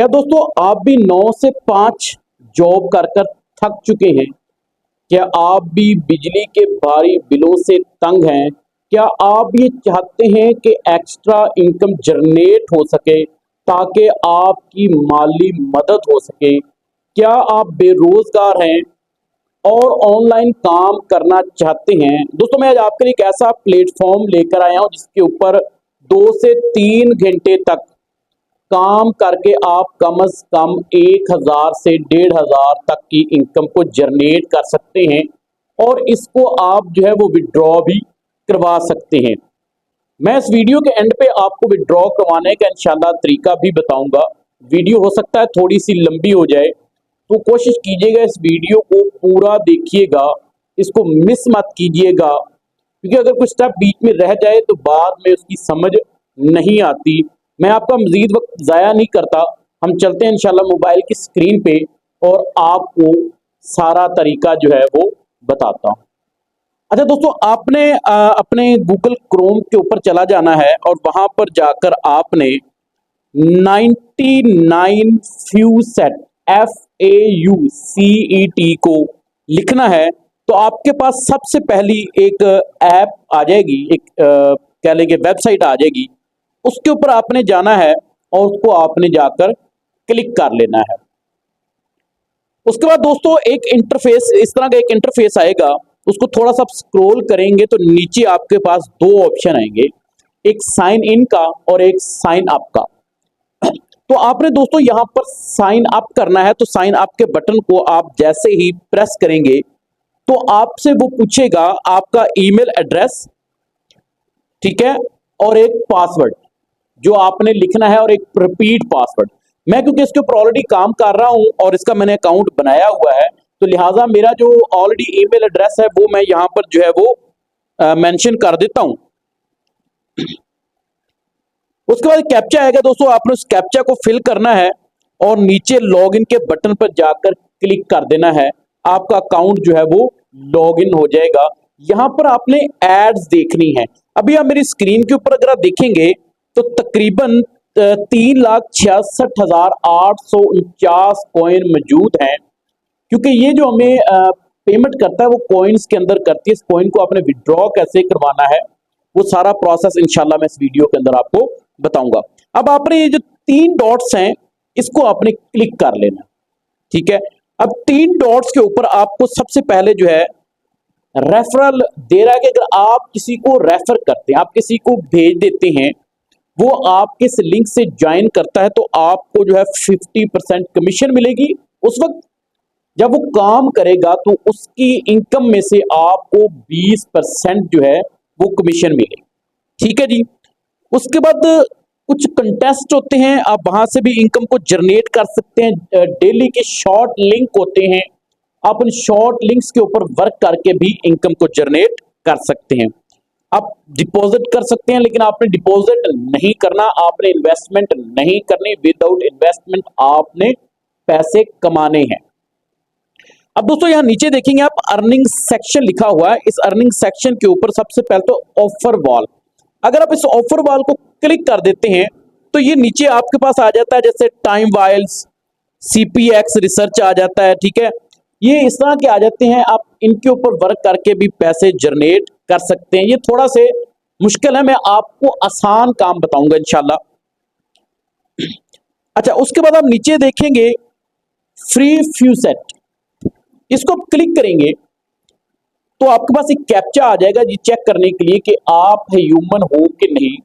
क्या दोस्तों आप भी 9 से 5 जॉब कर कर थक चुके हैं? क्या आप भी बिजली के भारी बिलों से तंग हैं? क्या आप ये चाहते हैं कि एक्स्ट्रा इनकम जनरेट हो सके ताकि आपकी माली मदद हो सके? क्या आप बेरोजगार हैं और ऑनलाइन काम करना चाहते हैं? दोस्तों मैं आज आपके लिए एक ऐसा प्लेटफॉर्म लेकर आया हूं जिसके ऊपर 2 से 3 घंटे तक काम करके आप कम से कम 1,000 से 1,500 तक की इनकम को जनरेट कर सकते हैं और इसको आप जो है वो विड्रॉ भी करवा सकते हैं। मैं इस वीडियो के एंड पे आपको विड्रॉ करवाने का इंशाल्लाह तरीका भी बताऊंगा। वीडियो हो सकता है थोड़ी सी लंबी हो जाए, तो कोशिश कीजिएगा इस वीडियो को पूरा देखिएगा, इसको मिस मत कीजिएगा, क्योंकि अगर कुछ स्टेप बीच में रह जाए तो बाद में उसकी समझ नहीं आती। मैं आपका मजीद वक्त ज़ाया नहीं करता, हम चलते हैं इंशाल्लाह मोबाइल की स्क्रीन पे और आपको सारा तरीका जो है वो बताता हूँ। अच्छा दोस्तों, आपने अपने गूगल क्रोम के ऊपर चला जाना है और वहां पर जाकर आपने 99 फ्यूसेट FAUCET को लिखना है। तो आपके पास सबसे पहली एक ऐप आ जाएगी, एक कह लेंगे वेबसाइट आ जाएगी, उसके ऊपर आपने जाना है और उसको आपने जाकर क्लिक कर लेना है। उसके बाद दोस्तों एक इंटरफेस, इस तरह का एक इंटरफेस आएगा, उसको थोड़ा सा स्क्रॉल करेंगे तो नीचे आपके पास दो ऑप्शन आएंगे, एक साइन इन का और एक साइन अप का। तो आपने दोस्तों यहां पर साइन अप करना है, तो साइन अप के बटन को आप जैसे ही प्रेस करेंगे तो आपसे वो पूछेगा आपका ईमेल एड्रेस, ठीक है, और एक पासवर्ड जो आपने लिखना है और एक रिपीट पासवर्ड। मैं क्योंकि इसके ऊपर ऑलरेडी काम कर रहा हूं और इसका मैंने अकाउंट बनाया हुआ है, तो लिहाजा मेरा जो ऑलरेडी ईमेल एड्रेस है वो मैं यहां पर जो है वो मेंशन कर देता हूं। उसके बाद कैप्चा आएगा दोस्तों, आपने उस कैप्चा को फिल करना है और नीचे लॉगिन के बटन पर जाकर क्लिक कर देना है। आपका अकाउंट जो है वो लॉगिन हो जाएगा। यहां पर आपने एड्स देखनी है। अभी आप मेरी स्क्रीन के ऊपर अगर आप देखेंगे तो तकरीबन 3,66,849 कॉइन मौजूद हैं, क्योंकि ये जो हमें पेमेंट करता है वो कॉइन्स के अंदर करती है। इस कॉइन को आपने विड्रॉ कैसे करवाना है वो सारा प्रोसेस इंशाल्लाह मैं इस वीडियो के अंदर आपको बताऊंगा। अब आपने ये जो 3 डॉट्स हैं इसको आपने क्लिक कर लेना, ठीक है। अब 3 डॉट्स के ऊपर आपको सबसे पहले जो है रेफरल दे रहा है कि अगर आप किसी को रेफर करते हैं, आप किसी को भेज देते हैं, वो आपके इस लिंक से ज्वाइन करता है, तो आपको जो है 50% कमीशन मिलेगी। उस वक्त जब वो काम करेगा तो उसकी इनकम में से आपको 20% जो है वो कमीशन मिलेगी, ठीक है जी। उसके बाद कुछ कंटेस्ट होते हैं, आप वहां से भी इनकम को जनरेट कर सकते हैं। डेली के शॉर्ट लिंक होते हैं, आप उन शॉर्ट लिंक्स के ऊपर वर्क करके भी इनकम को जनरेट कर सकते हैं। आप डिपॉजिट कर सकते हैं, लेकिन आपने डिपॉजिट नहीं करना, आपने इन्वेस्टमेंट नहीं करनी। विदाउट इन्वेस्टमेंट आपने पैसे कमाने हैं। अब दोस्तों यहां नीचे देखेंगे आप अर्निंग सेक्शन लिखा हुआ है। इस अर्निंग सेक्शन के ऊपर सबसे पहले तो ऑफर वॉल, अगर आप इस ऑफर वॉल को क्लिक कर देते हैं तो ये नीचे आपके पास आ जाता है, जैसे टाइम वाइल्स, CPX रिसर्च आ जाता है, ठीक है। ये इस तरह के आ जाते हैं, आप इनके ऊपर वर्क करके भी पैसे जनरेट कर सकते हैं। ये थोड़ा से मुश्किल है, मैं आपको आसान काम बताऊंगा इंशाल्लाह। अच्छा, उसके बाद आप नीचे देखेंगे फ्री फ्यूसेट, इसको आप क्लिक करेंगे तो आपके पास एक कैप्चा आ जाएगा जी, चेक करने के लिए कि आप ह्यूमन हो कि नहीं,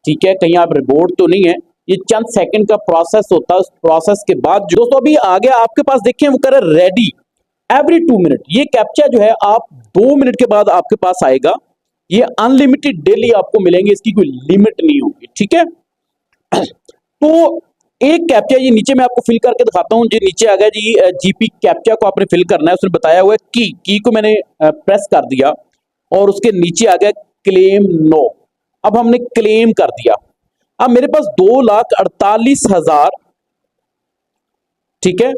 ठीक है, कहीं आप रिबोट तो नहीं है। ये चंद सेकंड का प्रोसेस होता है। उस प्रोसेस के बाद जो दोस्तों अभी आ गया आपके पास, देखिए वो कर रेडी एवरी 2 मिनट। ये कैप्चा जो है आप 2 मिनट के बाद आपके पास आएगा। ये अनलिमिटेड डेली आपको मिलेंगे, इसकी कोई लिमिट नहीं होगी, ठीक है। तो एक कैप्चा ये नीचे मैं आपको फिल करके दिखाता हूं जी। नीचे आ गया जी, GP कैप्चा को आपने फिल करना है। उसने बताया हुआ है की को मैंने प्रेस कर दिया और उसके नीचे आ गया क्लेम नो। अब हमने क्लेम कर दिया। अब मेरे पास 2,48,000, ठीक है,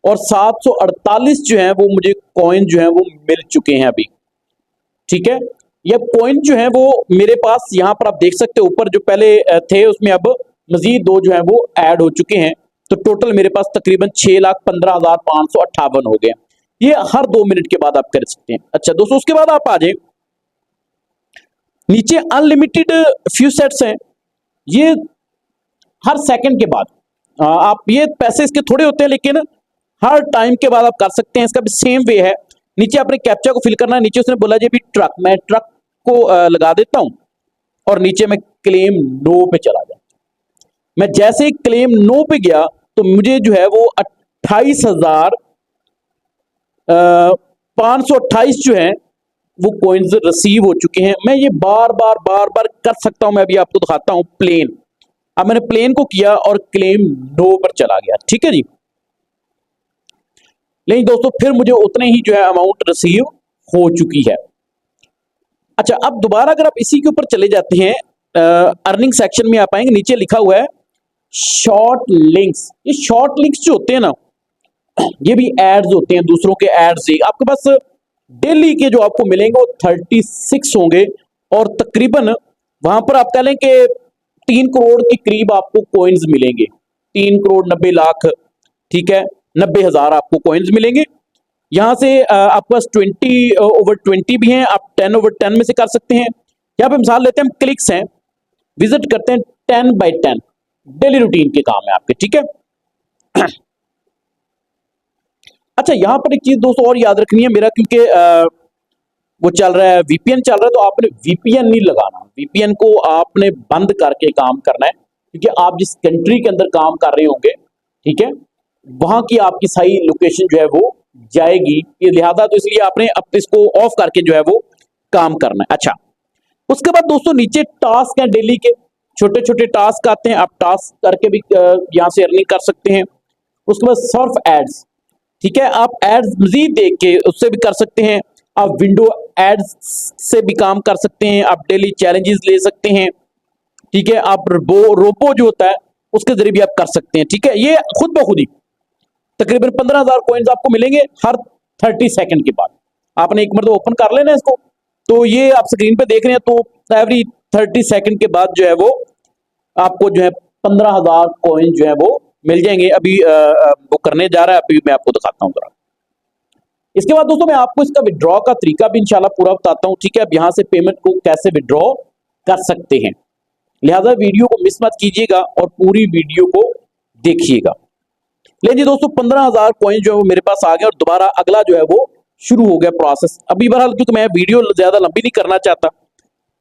और 748 जो है वो मुझे कॉइन जो है वो मिल चुके हैं अभी, ठीक है। ये कॉइन जो है वो मेरे पास यहां पर आप देख सकते हैं, ऊपर जो पहले थे उसमें अब मजीद 2 जो है वो ऐड हो चुके हैं। तो टोटल मेरे पास तकरीबन 6,15,558 हो गए। ये हर 2 मिनट के बाद आप कर सकते हैं। अच्छा दोस्तों, उसके बाद आप आ जाए नीचे, अनलिमिटेड फ्यू सेट्स हैं, ये हर सेकंड के बाद आप, ये पैसे इसके थोड़े होते हैं लेकिन हर टाइम के बाद आप कर सकते हैं। इसका भी सेम वे है, नीचे अपने कैप्चा को फिल करना है। नीचे उसने बोला जी भी ट्रक, मैं ट्रक को लगा देता हूं और नीचे मैं क्लेम नो पे चला गया। मैं जैसे ही क्लेम नो पे गया तो मुझे जो है वो 28,528 जो है वो कॉइन्स रिसीव हो चुके हैं। मैं ये बार बार कर सकता हूं। मैं अभी आपको दिखाता हूं प्लेन। अब मैंने प्लेन को किया और क्लेम नो पर चला गया, ठीक है जी। लेकिन दोस्तों फिर मुझे उतने ही जो है अमाउंट रिसीव हो चुकी है। अच्छा, अब दोबारा अगर आप इसी के ऊपर चले जाते हैं, अर्निंग सेक्शन में आप आएंगे, नीचे लिखा हुआ है शॉर्ट लिंक्स। ये शॉर्ट लिंक्स जो होते हैं ना, ये भी एड्स होते हैं, दूसरों के एड्स ही। आपके पास डेली के जो आपको मिलेंगे वो 36 होंगे और तकरीबन वहां पर आप कह लें कि 3 करोड़ के करीब आपको कॉइन्स मिलेंगे। 3 करोड़ 90 लाख, ठीक है, 90,000 आपको कॉइन्स मिलेंगे। यहां से आपके पास 20/20 भी हैं, आप 10/10 में से कर सकते हैं। यहां पे मिसाल लेते हैं, हम क्लिक्स हैं, विजिट करते हैं 10/10, डेली रूटीन के काम है आपके, ठीक है। अच्छा, यहां पर एक चीज दोस्तों और याद रखनी है मेरा, क्योंकि वो चल रहा है, वीपीएन चल रहा है, तो आपने वीपीएन नहीं लगाना। वीपीएन को आपने बंद करके काम करना है, क्योंकि आप जिस कंट्री के अंदर काम कर रहे होंगे, ठीक है, वहां की आपकी सही लोकेशन जो है वो जाएगी, ये लिहाजा तो इसलिए आपने अब इसको ऑफ करके जो है वो काम करना है। अच्छा, उसके बाद दोस्तों नीचे टास्क हैं, डेली के छोटे छोटे टास्क आते हैं, आप टास्क करके भी यहां से अर्निंग कर सकते हैं। उसके बाद सर्फ एड्स, ठीक है, आप एड्स मजीद देख के उससे भी कर सकते हैं। आप विंडो एड्स से भी काम कर सकते हैं, आप डेली चैलेंजेस ले सकते हैं, ठीक है। आप रोबो जो होता है उसके जरिए भी आप कर सकते हैं, ठीक है। ये खुद ब खुद ही तकरीबन 15,000 कॉइन्स आपको मिलेंगे हर 30 सेकंड के बाद। आपने एक मरतबा ओपन कर लेना इसको, तो ये आप स्क्रीन पे देख रहे हैं, तो एवरी 30 सेकंड के बाद जो है वो आपको जो है 15,000 कॉइन जो है वो मिल जाएंगे। अभी वो करने जा रहा है, अभी मैं आपको दिखाता हूँ जरा। इसके बाद दोस्तों मैं आपको इसका विड्रॉ का तरीका भी इंशाल्लाह पूरा बताता हूँ, ठीक है। अब यहाँ से पेमेंट को कैसे विड्रॉ कर सकते हैं, लिहाजा वीडियो को मिस मत कीजिएगा और पूरी वीडियो को देखिएगा। लेकिन जी दोस्तों 15,000 कॉइन जो है वो मेरे पास आ गए और दोबारा अगला जो है वो शुरू हो गया प्रोसेस। अभी बहरहाल क्योंकि मैं वीडियो ज्यादा लंबी नहीं करना चाहता,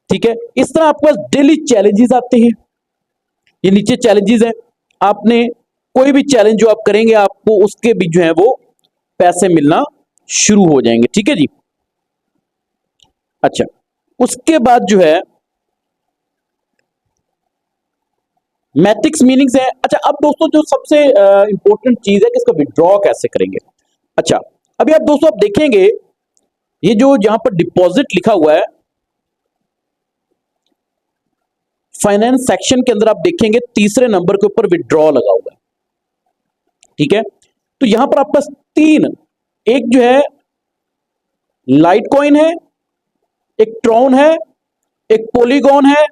ठीक है। इस तरह आपके पास डेली चैलेंजेस आते हैं, ये नीचे चैलेंजेस हैं। आपने कोई भी चैलेंज जो आप करेंगे आपको उसके भी जो है वो पैसे मिलना शुरू हो जाएंगे, ठीक है जी। अच्छा, उसके बाद जो है मैथिक्स मीनिंग्स है। अच्छा, अब दोस्तों जो सबसे इंपॉर्टेंट चीज है कि इसका विड्रॉ कैसे करेंगे। अच्छा, अभी आप दोस्तों आप देखेंगे ये जो यहां पर डिपॉजिट लिखा हुआ है, फाइनेंस सेक्शन के अंदर आप देखेंगे तीसरे नंबर के ऊपर विड्रॉ लगा हुआ है, ठीक है। तो यहां पर आपके पास 3, एक जो है लाइट कॉइन है, एक ट्रॉन है, एक पॉलीगॉन है,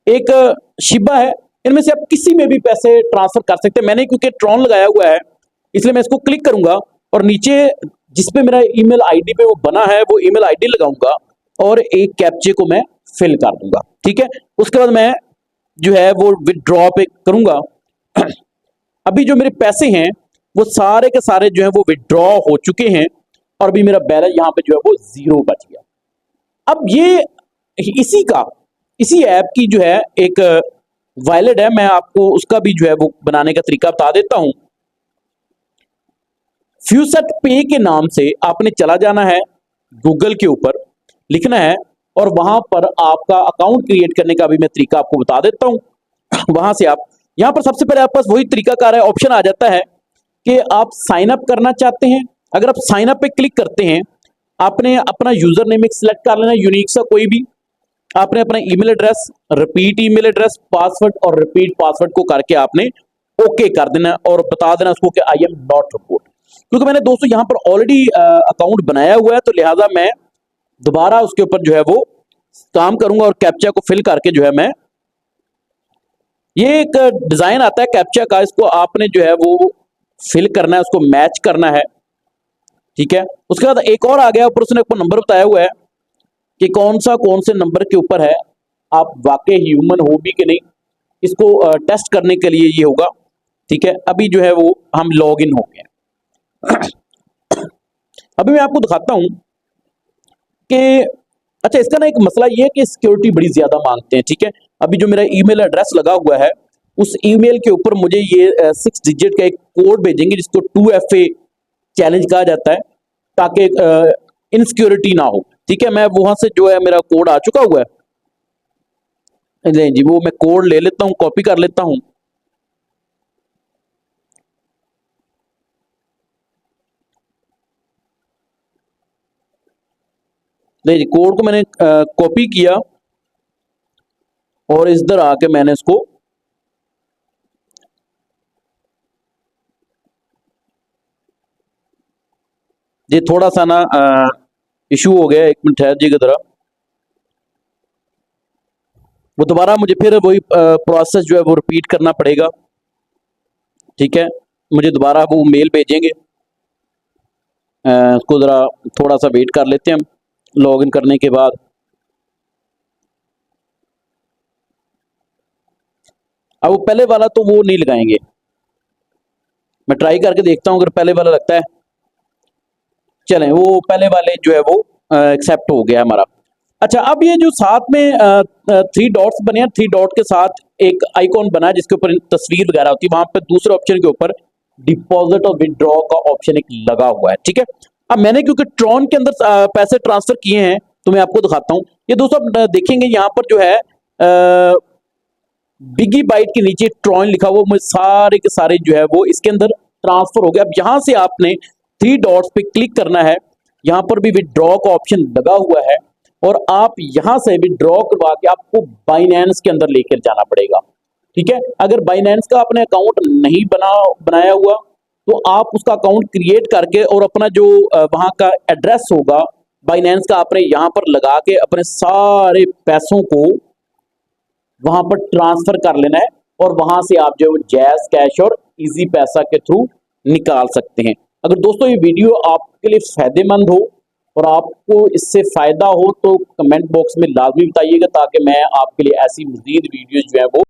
एक शिबा है। इनमें से आप किसी में भी पैसे ट्रांसफर कर सकते हैं। मैंने क्योंकि ट्रॉन लगाया हुआ है इसलिए मैं इसको क्लिक करूंगा और नीचे जिसपे मेरा ईमेल आईडी पे वो बना है वो ईमेल आईडी लगाऊंगा और एक कैप्चे को मैं फिल कर दूंगा, ठीक है। उसके बाद मैं जो है वो विड्रॉ पे करूंगा। अभी जो मेरे पैसे हैं वो सारे के सारे जो है वो विड्रॉ हो चुके हैं और अभी मेरा बैलेंस यहाँ पे जो है वो 0 बच गया। अब ये इसी ऐप की जो है एक वॉलेट है, मैं आपको उसका भी जो है वो बनाने का तरीका बता देता हूं। फ्यूसेट पे के नाम से आपने चला जाना है, गूगल के ऊपर लिखना है और वहां पर आपका अकाउंट क्रिएट करने का भी मैं तरीका आपको बता देता हूं। वहां से आप यहां पर सबसे पहले आपके पास वही तरीकाकार है, ऑप्शन आ जाता है कि आप साइन अप करना चाहते हैं। अगर आप साइन अप पे क्लिक करते हैं, आपने अपना यूजर नेम एक सिलेक्ट कर लेना, यूनिक सा कोई भी। आपने अपना email address, repeat email address, password और रिपीट पासवर्ड को करके आपने ओके कर देना और बता देना उसको कि आई एम नॉट रोबोट। क्योंकि मैंने दोस्तों यहां पर ऑलरेडी अकाउंट बनाया हुआ है, तो लिहाजा मैं दोबारा उसके ऊपर जो है वो काम करूंगा और कैप्चा को फिल करके जो है मैं ये एक डिजाइन आता है कैप्चा का, इसको आपने जो है वो फिल करना है, उसको मैच करना है। ठीक है, उसके बाद एक और आ गया ऊपर, उसने आपको नंबर बताया हुआ है कि कौन से नंबर के ऊपर है, आप वाकई ह्यूमन हो भी कि नहीं, इसको टेस्ट करने के लिए ये होगा। ठीक है, अभी जो है वो हम लॉग इन हो गए। अभी मैं आपको दिखाता हूं कि अच्छा, इसका ना एक मसला ये है कि सिक्योरिटी बड़ी ज्यादा मांगते हैं। ठीक है, अभी जो मेरा ईमेल एड्रेस लगा हुआ है, उस ईमेल के ऊपर मुझे ये 6 डिजिट का एक कोड भेजेंगे जिसको 2FA चैलेंज कहा जाता है, ताकि इनसिक्योरिटी ना हो। ठीक है, मैं वहां से जो है मेरा कोड आ चुका हुआ है, नहीं जी, वो मैं कोड ले लेता हूँ, कॉपी कर लेता हूँ। नहीं जी, कोड को मैंने कॉपी किया और इधर आके मैंने इसको, ये थोड़ा सा ना इशू हो गया, 1 मिनट ठहर जी जरा। वो दोबारा मुझे फिर वही प्रोसेस जो है वो रिपीट करना पड़ेगा। ठीक है, मुझे दोबारा वो मेल भेजेंगे, उसको ज़रा थोड़ा सा वेट कर लेते हैं हम लॉग इन करने के बाद। अब वो पहले वाला तो वो नहीं लगाएंगे, मैं ट्राई करके देखता हूँ, अगर पहले वाला लगता है चलें, वो पहले वाले जो है वो एक्सेप्ट हो गया हमारा। अच्छा, अब ये जो साथ में 3 डॉट्स बने हैं, 3 डॉट के साथ एक आइकॉन बना है जिसके ऊपर तस्वीर वगैरह होती है, वहां पर दूसरे ऑप्शन के ऊपर डिपॉजिट और विदड्रॉ का ऑप्शन एक लगा हुआ है। ठीक है, अब मैंने क्योंकि ट्रॉन के अंदर पैसे ट्रांसफर किए हैं, तो मैं आपको दिखाता हूँ। ये दोस्तों आप देखेंगे यहाँ पर जो है बिगी बाइट के नीचे ट्रॉन लिखा हुआ, मुझे सारे के सारे जो है वो इसके अंदर ट्रांसफर हो गया। अब यहां से आपने 3 डॉट्स पे क्लिक करना है, यहां पर भी विदड्रॉ का ऑप्शन लगा हुआ है, और आप यहां से विदड्रॉ करवा के आपको बाइनेंस के अंदर लेकर जाना पड़ेगा। ठीक है, अगर बाइनेंस का आपने अकाउंट नहीं बनाया हुआ, तो आप उसका अकाउंट क्रिएट करके और अपना जो वहां का एड्रेस होगा बाइनेंस का, आपने यहां पर लगा के अपने सारे पैसों को वहां पर ट्रांसफर कर लेना है, और वहां से आप जो जैज कैश और इजी पैसा के थ्रू निकाल सकते हैं। अगर दोस्तों ये वीडियो आपके लिए फायदेमंद हो और आपको इससे फायदा हो, तो कमेंट बॉक्स में लाजमी बताइएगा, ताकि मैं आपके लिए ऐसी मजीद वीडियोज जो है वो